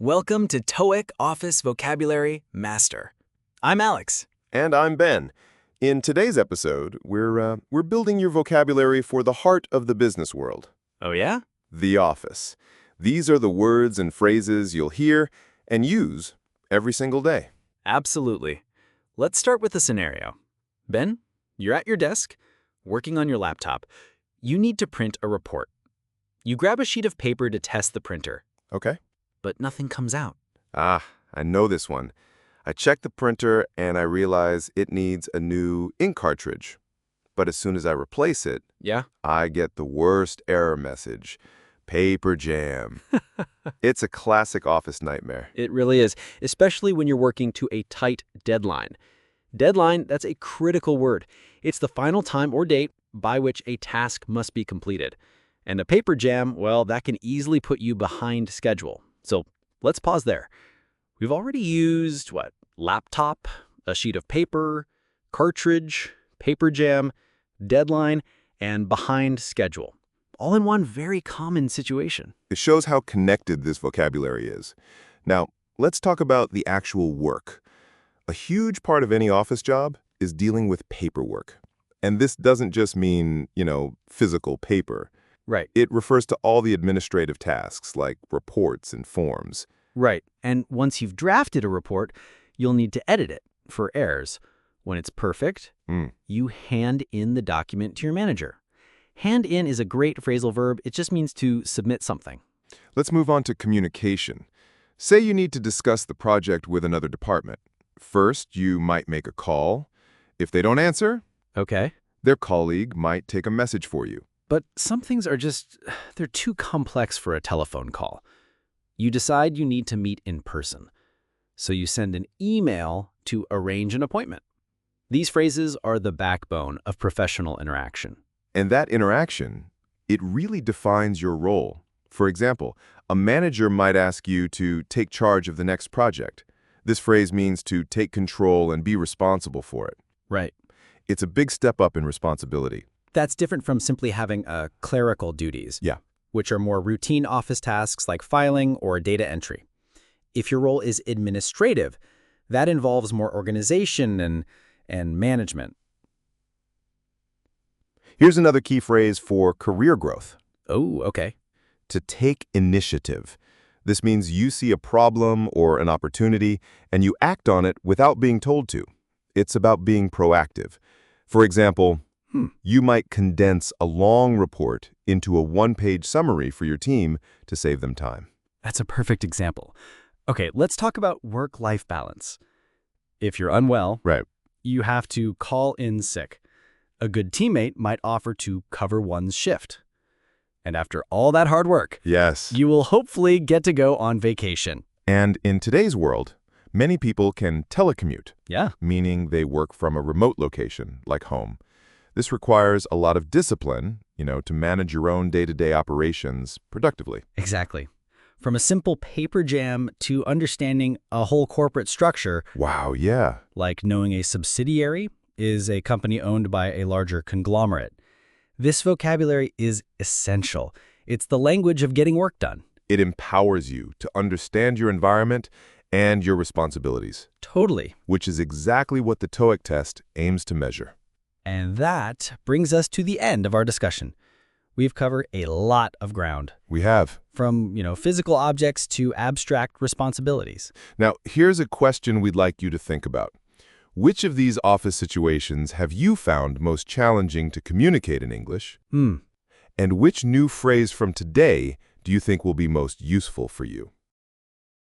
Welcome to TOEIC Office Vocabulary Master. I'm Alex. And I'm Ben. In today's episode, we're building your vocabulary for the heart of the business world. Oh yeah? The office. These are the words and phrases you'll hear and use every single day. Absolutely. Let's start with a scenario. Ben, you're at your desk, working on your laptop. You need to print a report. You grab a sheet of paper to test the printer, Okay? but nothing comes out. I know this one. I check the printer and I realize it needs a new ink cartridge. But as soon as I replace it, Yeah? I get the worst error message. Paper jam. It's a classic office nightmare. It really is, especially when you're working to a tight deadline. Deadline, that's a critical word. It's the final time or date by which a task must be completed. And a paper jam, well, that can easily put you behind schedule. So let's pause there. We've already used, laptop, a sheet of paper, cartridge, paper jam, deadline, and behind schedule. All in one very common situation. It shows how connected this vocabulary is. Now, let's talk about the actual work. A huge part of any office job is dealing with paperwork. And this doesn't just mean, physical paper. Right. It refers to all the administrative tasks like reports and forms. Right. And once you've drafted a report, you'll need to edit it for errors. When it's perfect, you hand in the document to your manager. Hand in is a great phrasal verb. It just means to submit something. Let's move on to communication. Say you need to discuss the project with another department. First, you might make a call. If they don't answer, Okay. their colleague might take a message for you. But some things they're too complex for a telephone call. You decide you need to meet in person. So you send an email to arrange an appointment. These phrases are the backbone of professional interaction. And that interaction, it really defines your role. For example, a manager might ask you to take charge of the next project. This phrase means to take control and be responsible for it. Right. It's a big step up in responsibility. That's different from simply having clerical duties, Yeah. which are more routine office tasks like filing or data entry. If your role is administrative, that involves more organization and management. Here's another key phrase for career growth. Oh, okay. To take initiative. This means you see a problem or an opportunity and you act on it without being told to. It's about being proactive. For example, you might condense a long report into a one-page summary for your team to save them time. That's a perfect example. Okay, let's talk about work-life balance. If you're unwell, Right. you have to call in sick. A good teammate might offer to cover one's shift. And after all that hard work, Yes. you will hopefully get to go on vacation. And in today's world, many people can telecommute, Yeah. meaning they work from a remote location, like home. This requires a lot of discipline, to manage your own day-to-day operations productively. Exactly. From a simple paper jam to understanding a whole corporate structure, Wow, yeah. like knowing a subsidiary is a company owned by a larger conglomerate. This vocabulary is essential. It's the language of getting work done. It empowers you to understand your environment and your responsibilities, Totally. which is exactly what the TOEIC test aims to measure. And that brings us to the end of our discussion. We've covered a lot of ground, We have. from, physical objects to abstract responsibilities. Now, here's a question we'd like you to think about. Which of these office situations have you found most challenging to communicate in English? And which new phrase from today do you think will be most useful for you?